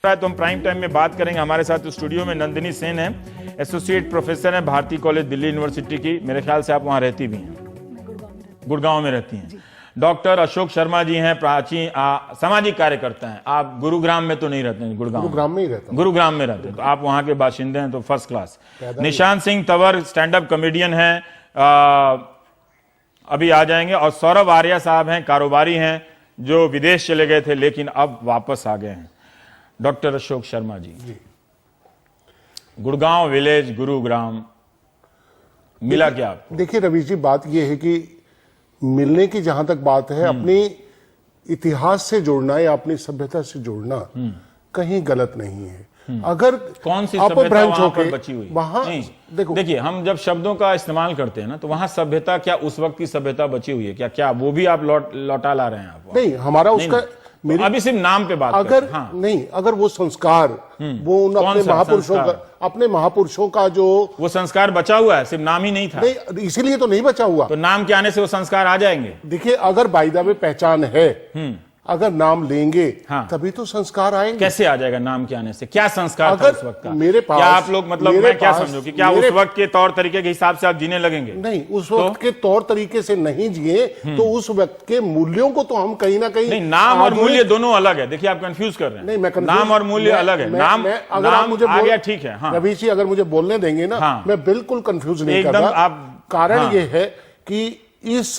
तो हम prime time में बात करेंगे। हमारे साथ स्टूडियो में नंदिनी सेन है, एसोसिएट प्रोफेसर है भारती कॉलेज दिल्ली यूनिवर्सिटी की। मेरे ख्याल से आप वहां रहती भी हैं, गुड़गांव में रहती हैं। डॉक्टर अशोक शर्मा जी हैं, प्राचीन सामाजिक कार्यकर्ता हैं। आप गुरुग्राम में तो नहीं रहते हैं? गुरुग्राम में ही रहते हैं। गुरुग्राम में रहते हैं, तो आप वहां के बाशिंदे हैं, तो first class. Nishant Singh Tanwar stand up comedian हैं, अभी आ जाएंगे। और सौरभ आर्या साहब हैं, कारोबारी हैं, जो विदेश चले गए थे लेकिन अब वापस आ गए हैं। डॉक्टर अशोक शर्मा जी, गुड़गांव विलेज, गुरुग्राम, मिला क्या आपको? देखिए रवि जी, बात यह है कि मिलने की जहां तक बात है, अपनी इतिहास से जोड़ना या अपनी सभ्यता से जोड़ना कहीं गलत नहीं है। अगर कौन सी सभ्यता वहां पर बची हुई? वहां देखिए, हम जब शब्दों का इस्तेमाल करते हैं ना, तो वहां सभ्यता क्या उस वक्त की सभ्यता बची हुई है क्या? क्या वो भी आप लौटा ला रहे हैं? आप नहीं, हमारा उसका तो अभी सिर्फ नाम पे बात अगर नहीं, अगर वो संस्कार, वो उन अपने महापुरुषों का जो वो संस्कार बचा हुआ है, सिर्फ नाम ही नहीं था। नहीं, इसीलिए तो नहीं बचा हुआ। तो नाम के आने से वो संस्कार आ जाएंगे। देखिए, अगर बायदा में पहचान है, अगर नाम लेंगे तभी तो संस्कार आएंगे। कैसे आ जाएगा नाम के आने से? क्या संस्कार था उस वक्त का? मेरे पास, क्या आप लोग, मतलब मैं क्या समझूं कि क्या उस वक्त के तौर तरीके के हिसाब से आप जीने लगेंगे? नहीं, उस वक्त के तौर तरीके से नहीं जिए तो उस वक्त के मूल्यों को तो हम कहीं ना कहीं नहीं, नाम और मूल्य दोनों अलग है। देखिए, आप कंफ्यूज कर रहे हैं। नहीं, मैं नाम और मूल्य अलग है। नाम अगर आप मुझे आ गया, ठीक है। रवि जी, अगर मुझे बोलने देंगे ना, मैं बिल्कुल कंफ्यूज नहीं कर रहा। कारण ये है कि इस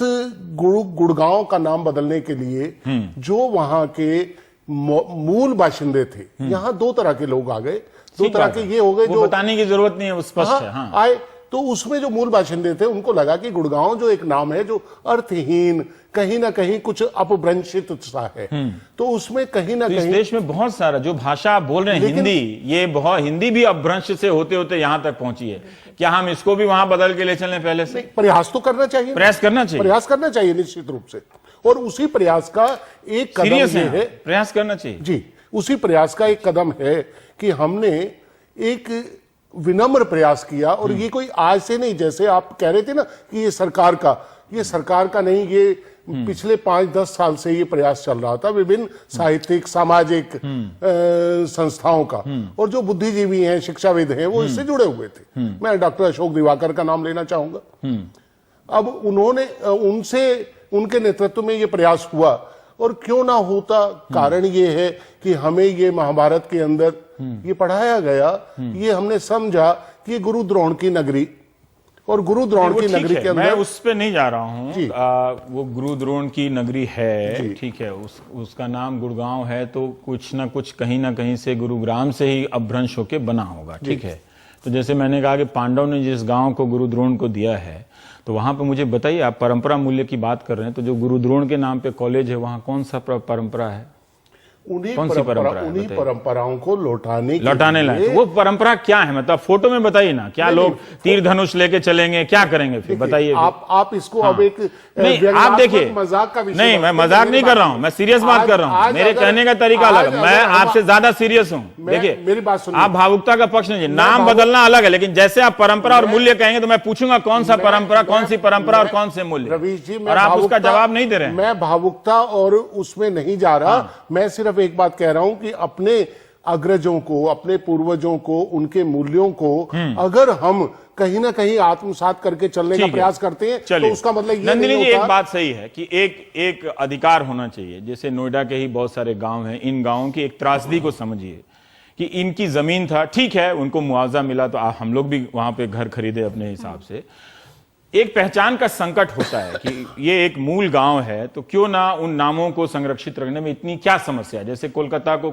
गुड़गांव का नाम बदलने के लिए जो वहां के मूल बाशिंदे थे, यहां दो तरह के लोग आ गए, दो तरह के ये हो गए, जो बताने की जरूरत नहीं है, वो स्पष्ट है। आए तो उसमें जो मूल बाशिंदे थे उनको लगा कि गुड़गांव जो एक नाम है जो अर्थहीन, कहीं ना कहीं कुछ अपभ्रंशित सा है, तो उसमें कहीं ना कहीं इस देश में बहुत सारा जो भाषा आप बोल रहे हैं, हिंदी, ये बहुत हिंदी भी अपभ्रंश से होते होते यहां तक पहुंची है। क्या हम इसको भी वहां बदल के ले चलें? पहले से प्रयास तो करना चाहिए, प्रयास करना चाहिए निश्चित रूप से। और उसी प्रयास का एक कदम ये है, प्रयास करना चाहिए जी, उसी प्रयास का एक कदम है कि हमने एक विनम्र प्रयास किया। और ये कोई आज से नहीं, जैसे आप कह रहे थे ना कि ये सरकार का नहीं, ये पिछले 5-10 साल से ये प्रयास चल रहा था, विभिन्न साहित्यिक, सामाजिक संस्थाओं का। और जो बुद्धिजीवी हैं, शिक्षाविद हैं, वो इससे जुड़े हुए थे। मैं डॉक्टर अशोक दिवाकर का नाम लेना चाहूंगा। अब उनके नेतृत्व में ये प्रयास हुआ, और क्यों ना होता। कारण ये है कि हमें ये महाभारत के अंदर ये पढ़ाया गया, ये हमने समझा कि गुरु द्रोण की नगरी, और गुरु द्रोण की नगरी के अंदर, मैं उस पे नहीं जा रहा हूँ, वो गुरु द्रोण की नगरी है, ठीक है, उसका नाम गुड़गांव है, तो कुछ ना कुछ कहीं ना कहीं से गुरुग्राम से ही अपभ्रंश होके बना होगा, ठीक है। तो जैसे मैंने कहा कि पांडव ने जिस गांव को गुरु द्रोण को दिया है, तो वहां पे मुझे बताइए, आप परंपरा मूल्य की बात कर रहे हैं, तो जो गुरु द्रोण के नाम पे कॉलेज है, वहां कौन सा परंपरा है? उन्हीं परंपराओं को लौटाने लायक वो परंपरा क्या है? मतलब फोटो में बताइए ना, क्या लोग तीर धनुष लेके चलेंगे, क्या करेंगे फिर? बताइए। आप इसको अब एक नहीं, आप देखिए, मजाक का विषय नहीं, मैं मजाक नहीं कर रहा हूँ, मैं सीरियस बात कर रहा हूँ। मेरे कहने का तरीका अलग है, मैं आपसे ज्यादा सीरियस हूँ। देखिए, मेरी बात सुनिए, आप भावुकता का पक्ष नहीं, नाम बदलना अलग है, लेकिन जैसे आप परंपरा और मूल्य कहेंगे तो मैं पूछूंगा कौन सा परंपरा, कौन सी परंपरा और कौन से मूल्य, रवि जी, और आप उसका जवाब नहीं दे रहे हैं। मैं भावुकता और उसमें नहीं जा रहा, मैं सिर्फ एक बात कह रहा हूं कि अपने अग्रजों को, अपने पूर्वजों को, उनके मूल्यों को अगर हम कहीं ना कहीं आत्मसात करके चलने का प्रयास करते हैं, तो उसका मतलब ये नंदिनी नहीं जी, होता। एक बात सही है कि एक अधिकार होना चाहिए। जैसे नोएडा के ही बहुत सारे गांव हैं, इन गांवों की एक त्रासदी को समझिए कि इनकी जमीन था, ठीक है, उनको मुआवजा मिला, तो हम लोग भी वहां पे घर खरीदे अपने हिसाब से। एक पहचान का संकट होता है कि ये एक मूल गांव है, तो क्यों ना उन नामों को संरक्षित रखने में इतनी क्या समस्या है? जैसे कलकत्ता को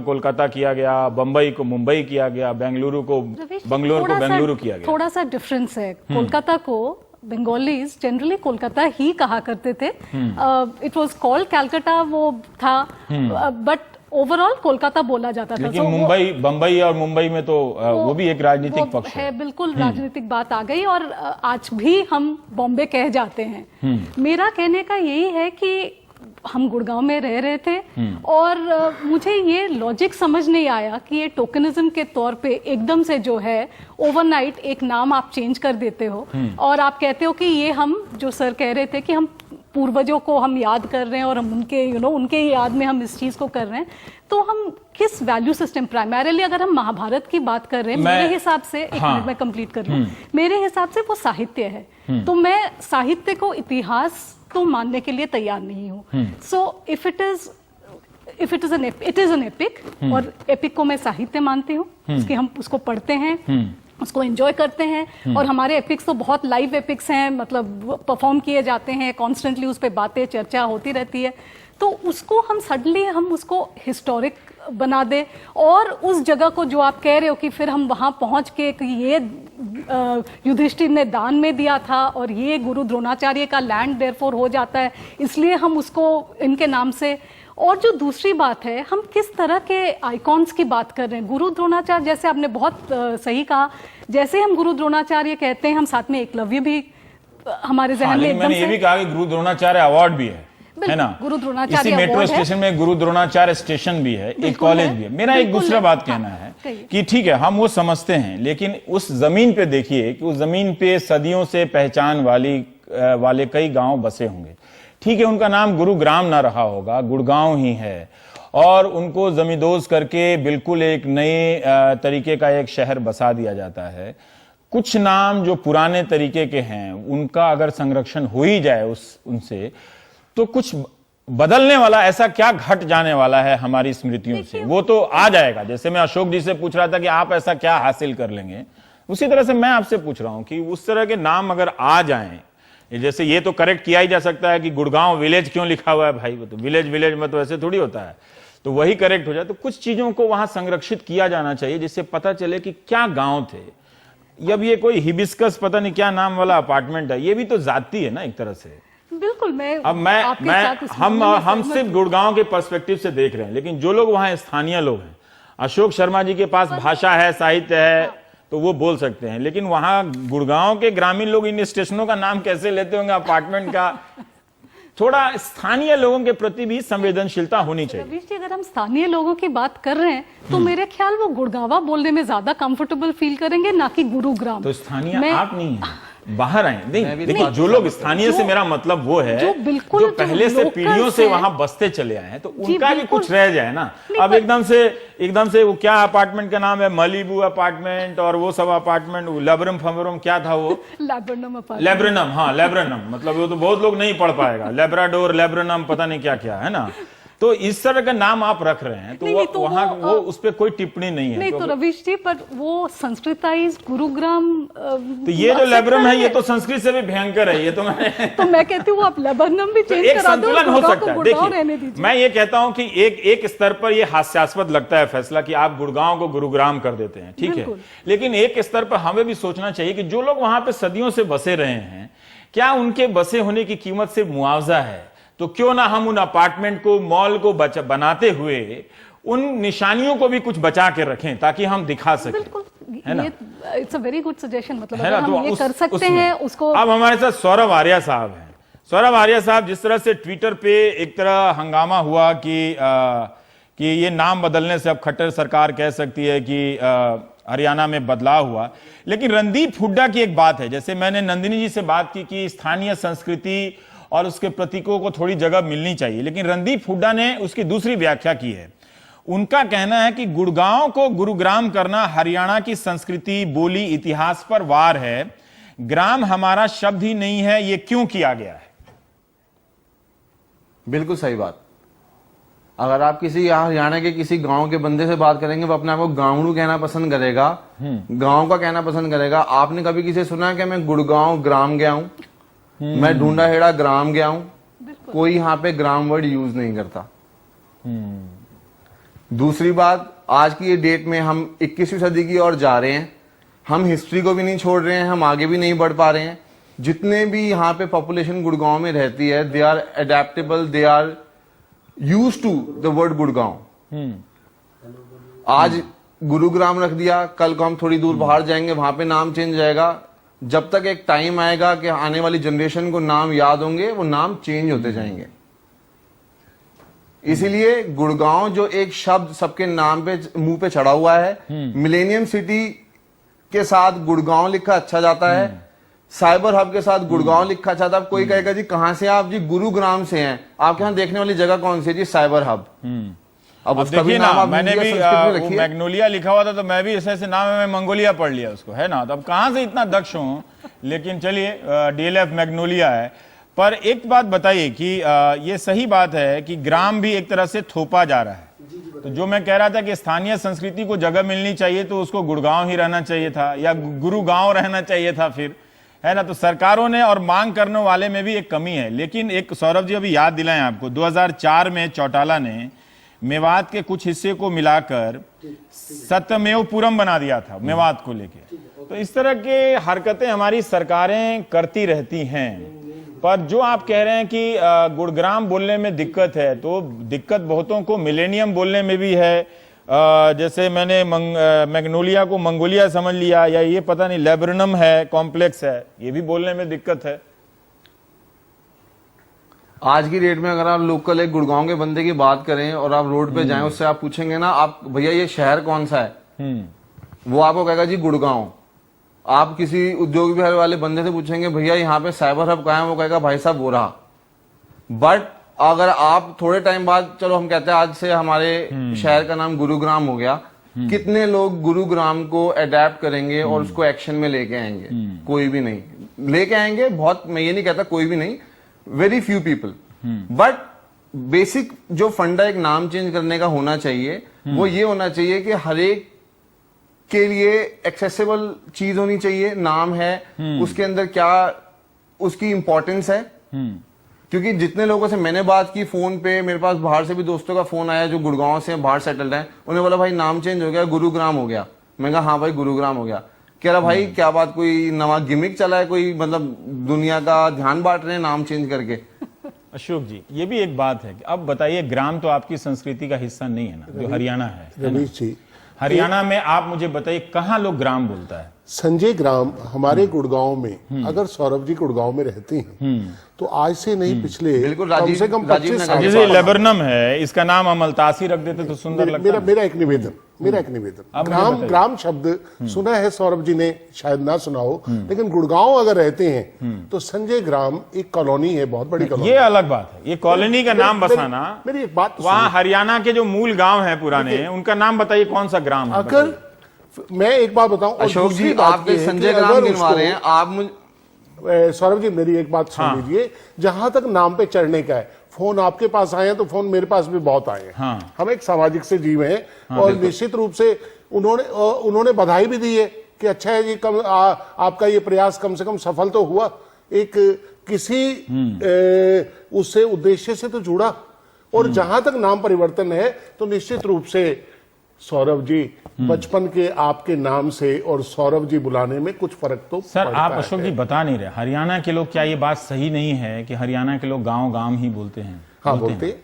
कोलकाता किया गया, बंबई को मुंबई किया गया, बेंगलुरु को बेंगलुरु किया गया। थोड़ा सा डिफरेंस है। कोलकाता को बंगालीज जनरली कोलकाता ही कहा करते थे। इट वाज कॉल्ड कैलकाटा, वो था, बट ओवरऑल कोलकाता बोला जाता था। लेकिन मुंबई, बंबई और मुंबई में तो वो भी एक राजनीतिक पक्ष है। बिल्कुल राजनीतिक बात आ गई, और आज भी हम बॉम्बे कह जाते हैं। मेरा कहने का यही है कि हम गुड़गांव में रह रहे थे, और मुझे ये लॉजिक समझ नहीं आया कि ये टोकनिज्म के तौर पे एकदम से जो है ओवरनाइट एक नाम आप चेंज कर देते हो, और आप कहते हो कि ये हम, जो सर कह रहे थे कि हम पूर्वजों को हम याद कर रहे हैं और हम उनके उनके याद में हम इस चीज को कर रहे हैं, तो हम किस वैल्यू सिस्टम, प्राइमरीली अगर हम महाभारत की बात कर रहे हैं, मेरे हिसाब से एक मिनट में कंप्लीट कर लूं, मेरे हिसाब से वो साहित्य है। तो मैं साहित्य को इतिहास तो मानने के लिए तैयार नहीं हूं। So if it is an epic, और एपिक को मैं साहित्य मानती हूँ, उसकी हम उसको पढ़ते हैं, उसको एंजॉय करते हैं, और हमारे एपिक्स तो बहुत लाइव एपिक्स हैं, मतलब परफॉर्म किए जाते हैं कॉन्स्टेंटली, उस पर बातें चर्चा होती रहती है। तो उसको हम सडनली हम उसको हिस्टोरिक बना दे, और उस जगह को जो आप कह रहे हो कि फिर हम वहां पहुंच के कि ये युधिष्ठिर ने दान में दिया था और ये गुरु द्रोणाचार्य का लैंड देयरफॉर हो जाता है, इसलिए हम उसको इनके नाम से। और जो दूसरी बात है, हम किस तरह के आइकॉन्स की बात कर रहे हैं। गुरु द्रोणाचार्य, जैसे आपने बहुत सही कहा, जैसे हम गुरु द्रोणाचार्य कहते हैं, हम साथ में एकलव्य भी हमारे जहन में एकदम मैंने ये भी कहा कि गुरु द्रोणाचार्य अवार्ड भी है ना, गुरु द्रोणाचार्य इसी मेट्रो स्टेशन में गुरु द्रोणाचार्य स्टेशन भी है, एक कॉलेज भी है। मेरा एक दूसरा बात कहना है कि ठीक है, हम वो समझते हैं, लेकिन उस जमीन पे देखिए कि उस जमीन पे सदियों से पहचान वाले कई गांव बसे होंगे। ठीक है, उनका नाम गुरुग्राम ना रहा होगा, गुड़गांव ही है, और उनको जमींदोज करके बिल्कुल एक नए तरीके का एक शहर बसा दिया जाता है। कुछ नाम जो पुराने तरीके के हैं, उनका अगर संरक्षण हो ही जाए उनसे, तो कुछ बदलने वाला, ऐसा क्या घट जाने वाला है हमारी स्मृतियों से, वो तो आ जाएगा। जैसे मैं अशोक जी से पूछ रहा था कि आप ऐसा क्या हासिल कर लेंगे, उसी तरह से मैं आपसे पूछ रहा हूं कि उस तरह के नाम अगर आ जाएं, जैसे ये तो करेक्ट किया ही जा सकता है कि गुड़गांव विलेज क्यों लिखा हुआ है भाई, वो तो विलेज में तो ऐसे थोड़ी होता है, तो वही करेक्ट हो जाए। तो कुछ चीजों को वहां संरक्षित किया जाना चाहिए, जिससे पता चले कि क्या गांव थे। अब ये कोई हिबिस्कस पता नहीं क्या नाम वाला अपार्टमेंट है, ये भी तो जाति है ना एक तरह से। बिल्कुल, हम सिर्फ गुड़गांव के पर्सपेक्टिव से देख रहे हैं, लेकिन जो लोग वहां स्थानीय लोग हैं, अशोक शर्मा जी के पास भाषा है, साहित्य है, तो वो बोल सकते हैं, लेकिन वहां गुड़गांव के ग्रामीण लोग इन स्टेशनों का नाम कैसे लेते होंगे, अपार्टमेंट का। थोड़ा स्थानीय लोगों के प्रति भी संवेदनशीलता होनी चाहिए। रवीश जी, अगर हम स्थानीय लोगों की बात कर रहे हैं, तो मेरे ख्याल वो गुड़गावा बोलने में ज्यादा कंफर्टेबल फील करेंगे, ना कि गुरुग्राम। तो स्थानीय आप नहीं है, बाहर आए। नहीं, देखिए, जो लोग स्थानीय से मेरा मतलब वो है जो पहले से पीढ़ियों से वहां बसते चले आए हैं, तो उनका भी कुछ रह जाए ना। अब एकदम से वो क्या अपार्टमेंट का नाम है, मलिबू अपार्टमेंट, और वो सब अपार्टमेंट, लैब्रम फमरम क्या था वो, लेब्रेनम, हाँ लेब्रेनम, मतलब वो तो बहुत लोग नहीं पढ़ पाएगा, लेब्राडोर, लेब्रेनम, पता नहीं क्या क्या है ना। तो इस तरह का नाम आप रख रहे हैं, तो वहां वो उस पर कोई टिप्पणी नहीं है। नहीं तो रवीश जी, पर वो संस्कृताइज्ड गुरुग्राम, तो ये जो लेब्रम है, ये तो संस्कृत से भी भयंकर है, ये तो मैं कहती हूँ आप लेबरनम भी चेंज करा दो, संतुलन हो सकता है। देखिए, मैं ये कहता हूं कि एक स्तर पर ये हास्यास्पद लगता है फैसला कि आप गुड़गांव को गुरुग्राम कर देते हैं, ठीक है, लेकिन एक स्तर पर हमें भी सोचना चाहिए कि जो लोग वहां पे सदियों से बसे रहे हैं, क्या उनके बसे होने की कीमत से मुआवजा है? तो क्यों ना हम उन अपार्टमेंट को, मॉल को बनाते हुए उन निशानियों को भी कुछ बचा के रखें, ताकि हम दिखा सकें। बिल्कुल, है ना? It's a very good suggestion, मतलब अगर हम ये कर सकते हैं उसको। अब हमारे साथ सौरभ आर्या साहब हैं। सौरभ आर्या साहब, जिस तरह से ट्विटर पे एक तरह हंगामा हुआ कि ये नाम बदलने से अब खट्टर सरकार कह सकती है कि हरियाणा में बदलाव हुआ, लेकिन रणदीप हुड्डा की एक बात है, जैसे मैंने नंदिनी जी से बात की कि स्थानीय संस्कृति और उसके प्रतीकों को थोड़ी जगह मिलनी चाहिए, लेकिन रणदीप हुड्डा ने उसकी दूसरी व्याख्या की है। उनका कहना है कि गुड़गांव को गुरुग्राम करना हरियाणा की संस्कृति, बोली, इतिहास पर वार है। ग्राम हमारा शब्द ही नहीं है, ये क्यों किया गया है? बिल्कुल सही बात। अगर आप किसी यहाँ हरियाणा के किसी गांव के बंदे से बात करेंगे, वो अपने आप को गांवड़ू कहना पसंद करेगा, गांव का कहना पसंद करेगा। आपने कभी किसी सुना कि मैं गुड़गांव ग्राम गया हूं, मैं ढूंढा हेड़ा ग्राम गया हूं? कोई यहाँ पे ग्राम वर्ड यूज नहीं करता। दूसरी बात, आज की ये डेट में हम 21वीं सदी की ओर जा रहे हैं, हम हिस्ट्री को भी नहीं छोड़ रहे हैं, हम आगे भी नहीं बढ़ पा रहे हैं। जितने भी यहाँ पे पॉपुलेशन गुड़गांव में रहती है, they are adaptable, they are used to the word Gurgaon. आज गुरुग्राम रख दिया, कल को हम थोड़ी दूर बाहर जाएंगे, वहां पे नाम चेंज जाएगा। जब तक एक टाइम आएगा कि आने वाली जनरेशन को नाम याद होंगे, वो नाम चेंज होते जाएंगे। इसीलिए गुड़गांव जो एक शब्द सबके नाम पे, मुंह पे चढ़ा हुआ है, मिलेनियम सिटी के साथ गुड़गांव लिखा अच्छा जाता है, साइबर हब के साथ गुड़गांव लिखा था, अब कोई कहेगा जी कहां से आप, जी गुरुग्राम से हैं, आपके यहाँ देखने वाली जगह कौन सी है जी, साइबर हब। अब उसका देखिए ना, नाम आप मैंने हिंदी भी या संस्कृत में वो रखिए। मैग्नोलिया लिखा हुआ था तो मैं भी ऐसे नाम है, मैं मंगोलिया पढ़ लिया उसको, है ना। तो अब कहां से इतना दक्ष हूं, लेकिन चलिए डीएलएफ मैग्नोलिया है। पर एक बात बताइए कि ये सही बात है कि ग्राम भी एक तरह से थोपा जा रहा है। तो जो मैं कह रहा था कि स्थानीय संस्कृति को जगह मिलनी चाहिए तो उसको गुड़गांव ही रहना चाहिए था या गुरुगांव रहना चाहिए था फिर, है ना। तो सरकारों ने और मांग करने वाले में भी एक कमी है। लेकिन एक सौरभ जी अभी याद दिलाएं आपको, 2004 में चौटाला ने मेवात के कुछ हिस्से को मिलाकर सत्यमेवपुरम बना दिया था मेवात को लेके। तो इस तरह के हरकतें हमारी सरकारें करती रहती हैं। पर जो आप कह रहे हैं कि गुड़ग्राम बोलने में दिक्कत है, तो दिक्कत बहुतों को मिलेनियम बोलने में भी है। जैसे मैंने मैग्नोलिया को मंगोलिया समझ लिया, या ये पता नहीं लेबरनम है, कॉम्प्लेक्स है, ये भी बोलने में दिक्कत है। आज की डेट में अगर आप लोकल एक गुड़गांव के बंदे की बात करें और आप रोड पे जाएं, उससे आप पूछेंगे ना, आप भैया ये शहर कौन सा है, वो आपको कहेगा जी गुड़गांव। आप किसी उद्योग विभाग वाले बंदे से पूछेंगे भैया यहाँ पे साइबर हब कहाँ है, वो कहेगा भाई साहब वो रहा। बट अगर आप थोड़े टाइम बाद, चलो हम कहते हैं आज से हमारे शहर का नाम गुरुग्राम हो गया, कितने लोग गुरुग्राम को अडेप्ट करेंगे और उसको एक्शन में लेके आएंगे? कोई भी नहीं लेके आएंगे। बहुत, मैं ये नहीं कहता कोई भी नहीं, very few people. But basic जो फंडा एक नाम चेंज करने का होना चाहिए, वो ये होना चाहिए कि हर एक के लिए एक्सेसिबल चीज होनी चाहिए। नाम है, उसके अंदर क्या उसकी इंपॉर्टेंस है। क्योंकि जितने लोगों से मैंने बात की फोन पे, मेरे पास बाहर से भी दोस्तों का फोन आया जो गुड़गांव से बाहर सेटल्ड है, उन्हें बोला भाई नाम चेंज हो गया, गुरुग्राम हो गया। मैं कहा हाँ भाई गुरुग्राम हो गया। कह रहा भाई क्या बात, कोई नवा गिमिक चला है, कोई मतलब दुनिया का ध्यान बांट रहे हैं नाम चेंज करके? अशोक जी, ये भी एक बात है कि अब बताइए, ग्राम तो आपकी संस्कृति का हिस्सा नहीं है ना, जो हरियाणा है ना? रमेश जी, हरियाणा में आप मुझे बताइए कहाँ लोग ग्राम बोलता है? संजय ग्राम हमारे गुड़गांव में, अगर सौरभ जी गुड़गांव में रहते हैं तो आज से नहीं पिछले बिल्कुल, कम से कम 25 साल जैसे लेबरनम है, इसका नाम हम अल्तासी रख देते तो सुंदर लगता है। मेरा एक निवेदन अब मुझे ग्राम बताइए। ग्राम शब्द सुना है, सौरभ जी ने शायद ना सुना हो, लेकिन गुड़गांव अगर रहते हैं तो संजय ग्राम एक कॉलोनी है, बहुत बड़ी कॉलोनी। ये अलग बात है, ये कॉलोनी का नाम बसाना। मेरी एक बात तो वहाँ हरियाणा के जो मूल गांव है पुराने, उनका नाम बताइए कौन सा ग्राम है? अगर मैं एक बात बताऊं, और अशोक दूसरी जी बात आप ये है संजय कि ग्राम अगर गिनवा उसको- रहे हैं, आप मुझे सौरभ जी मेरी एक बात सुन लीजिए, जहां तक नाम पे चढ़ने का है, फोन आपके पास आए हैं तो फोन मेरे पास भी बहुत आए हैं। हाँ। हम एक सामाजिक से जीव हैं और निश्चित रूप से उन्होंने बधाई भी दी है कि अच्छा है जी, आपका ये प्रयास कम से कम सफल तो हुआ, एक किसी उससे उद्देश्य से तो जुड़ा। और जहां तक नाम परिवर्तन है तो निश्चित रूप से सौरभ जी, बचपन के आपके नाम से और सौरभ जी बुलाने में कुछ फर्क तो सर पड़ता आप है। अशोक जी बता नहीं रहे, हरियाणा के लोग, क्या ये बात सही नहीं है कि हरियाणा के लोग गांव गांव ही बोलते हैं? हाँ बोलते हैं।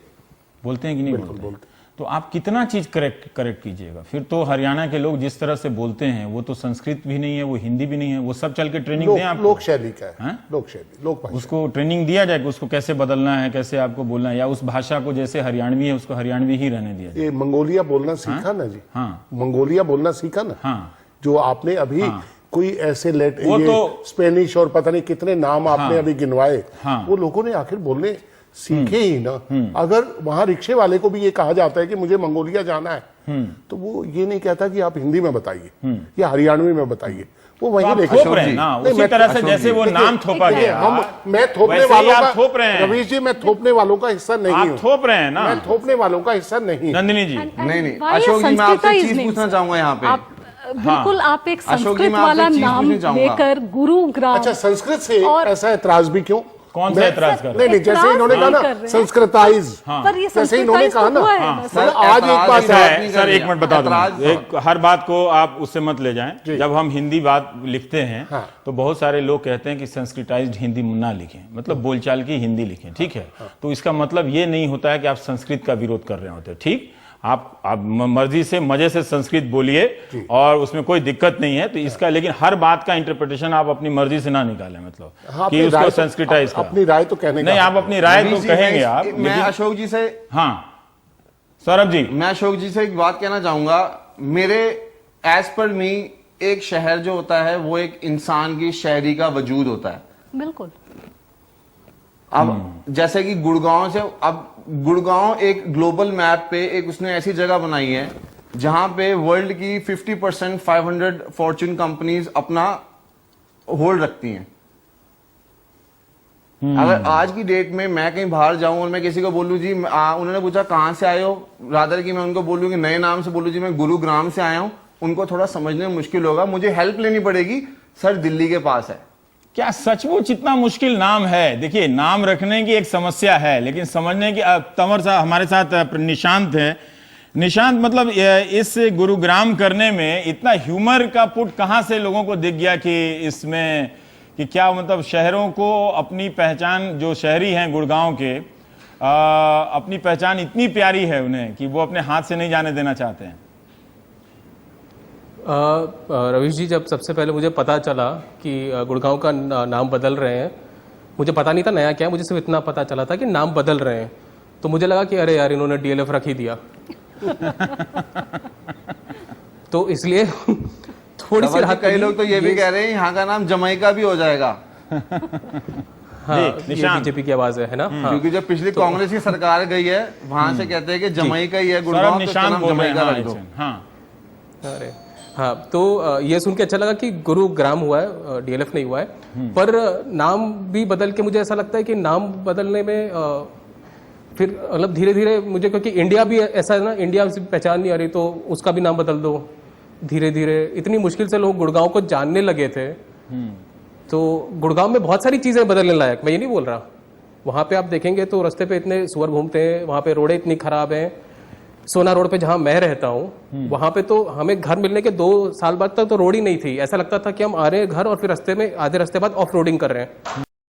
बोलते हैं कि नहीं बोलते हैं? तो आप कितना चीज करेक्ट कीजिएगा। फिर तो हरियाणा के लोग जिस तरह से बोलते हैं, वो तो संस्कृत भी नहीं है, वो हिंदी भी नहीं है, वो सब चल के ट्रेनिंग दें आपको। लोक शैली का है, हाँ? लोक शैली, लोक भाषा। उसको ट्रेनिंग दिया जाए कि उसको कैसे बदलना है, कैसे आपको बोलना है, या उस भाषा को जैसे हरियाणवी है उसको हरियाणवी ही रहने दिया जाए। ये मंगोलिया बोलना सीखा ना जी? हाँ। मंगोलिया बोलना सीखा ना? हाँ। जो आपने अभी कोई ऐसे वो ये तो- स्पेनिश और पता नहीं कितने नाम आपने अभी गिनवाए, हाँ। वो लोगों ने आखिर बोलने सीखे ही ना। अगर वहां रिक्शे वाले को भी ये कहा जाता है कि मुझे मंगोलिया जाना है, तो वो ये नहीं कहता कि आप हिंदी में बताइए या हरियाणवी में बताइए, वो वहीं आप लेके थोप चलते रहे हैं हैं। ना, नहीं, उसी मैं- तरह से अशोक जैसे जी, वो देखिए, नाम थोपा देखिए, गया, मैं थोपने वैसे ही वालों आप का, थोप रहे हैं। रवीश जी, मैं थोपने वालों का हिस्सा नहीं आप हूँ। थोप रहे हैं ना, मैं थोपने वालों का हिस्सा नहीं हूँ। नंदिनी जी। नहीं Why अशोक जी, मैं आपसे संस्कृत चीज is पूछना named, चाहूंगा यहाँ पे। आप बिल्कुल आप एक अशोक जी, संस्कृत मैं आपसे वाला एक चीज नाम पूछना चाहूंगा। लेकर गुरुग्राम। अच्छा, संस्कृत से और- ऐसा एतराज भी क्यों? कौन सा एतराज कर रहे नहीं, जैसे एतराज इन्होंने कहा नहीं कर ना रहे हैं। संस्कृताइज, पर ये जैसे इन्होंने संस्कृत कहा ना, हुआ है बस। सर, आज एक बात ऐतराज है, नहीं सर कर एक दिया। मिनट बता दूं, ऐतराज- एक हर बात को आप उससे मत ले जाएं। जब हम हिंदी बात लिखते हैं हाँ। तो बहुत सारे लोग कहते हैं कि संस्कृताइज्ड हिंदी ना लिखें, मतलब बोलचाल की हिंदी लिखें, ठीक है? तो इसका मतलब ये नहीं होता है कि आप संस्कृत का विरोध कर रहे होते, ठीक? आप मर्जी से मजे से संस्कृत बोलिए और उसमें कोई दिक्कत नहीं है। तो इसका, लेकिन हर बात का इंटरप्रिटेशन आप अपनी मर्जी से ना निकालें, मतलब हाँ, कि अपनी उसको राय तो- संस्कृताइज कर। अपनी राय तो कहने का नहीं, आप अपनी राय तो रवीश जी, कहेंगे आप, मैं लेकिन अशोक जी से हाँ सौरभ जी, मैं अशोक जी से एक बात कहना चाहूंगा। मेरे एज पर मी एक शहर जो होता है वो एक इंसान की शहरी का वजूद होता है। बिल्कुल। अब जैसे कि गुड़गांव से, अब गुड़गांव एक ग्लोबल मैप पे एक उसने ऐसी जगह बनाई है जहां पे वर्ल्ड की 50% 500 फॉर्च्यून कंपनीज अपना होल्ड रखती हैं। अगर आज की डेट में मैं कहीं बाहर जाऊं और मैं किसी को बोलूं जी उन्होंने पूछा कहां से आए हो, रादर की मैं उनको बोलूं कि नए नाम से बोलूं जी मैं गुरुग्राम से आया हूं, उनको थोड़ा समझने में मुश्किल होगा, मुझे हेल्प लेनी पड़ेगी, सर दिल्ली के पास है। क्या सचमुच इतना मुश्किल नाम है? देखिए, नाम रखने की एक समस्या है, लेकिन समझने की, तंवर साहब हमारे साथ निशांत है। निशांत, मतलब इस गुरुग्राम करने में इतना ह्यूमर का पुट कहां से लोगों को दिख गया कि इसमें, कि क्या मतलब शहरों को अपनी पहचान, जो शहरी हैं गुड़गांव के, अपनी पहचान इतनी प्यारी है उन्हें कि वो अपने हाथ से नहीं जाने देना चाहते हैं? रवीश जी, जब सबसे पहले मुझे पता चला कि गुड़गांव का नाम बदल रहे हैं, मुझे पता नहीं था नया क्या है, मुझे सिर्फ इतना पता चला था कि नाम बदल रहे हैं, तो मुझे लगा कि अरे यार इन्होंने डीएलएफ रख ही दिया। तो इसलिए थोड़ी सी राहत। कई लोग तो ये भी कह रहे हैं यहाँ का नाम जमैका भी हो जाएगा। हाँ, ये बीजेपी की आवाज है ना? हाँ। क्योंकि जब पिछली कांग्रेस की सरकार गई है वहां से कहते हैं कि जमैका ही है गुड़गांव, तो इसका नाम जमैका रख दो। अरे हाँ, तो ये सुन के अच्छा लगा कि गुरुग्राम हुआ है, डीएलएफ नहीं हुआ है। पर नाम भी बदल के मुझे ऐसा लगता है कि नाम बदलने में फिर मतलब धीरे धीरे मुझे, क्योंकि इंडिया भी ऐसा है ना, इंडिया से पहचान नहीं आ रही तो उसका भी नाम बदल दो धीरे धीरे। इतनी मुश्किल से लोग गुड़गांव को जानने लगे थे, तो गुड़गांव में बहुत सारी चीजें बदलने लायक, मैं ये नहीं बोल रहा। वहां पे आप देखेंगे तो रास्ते पे इतने सुअर घूमते हैं, वहां पे रोडें इतनी खराब हैं। सोना रोड पे जहां मैं रहता हूँ वहां पे तो हमें घर मिलने के 2 साल बाद तक तो रोड ही नहीं थी, ऐसा लगता था कि हम आ रहे हैं घर और फिर रास्ते में आधे रास्ते बाद ऑफ रोडिंग कर रहे हैं।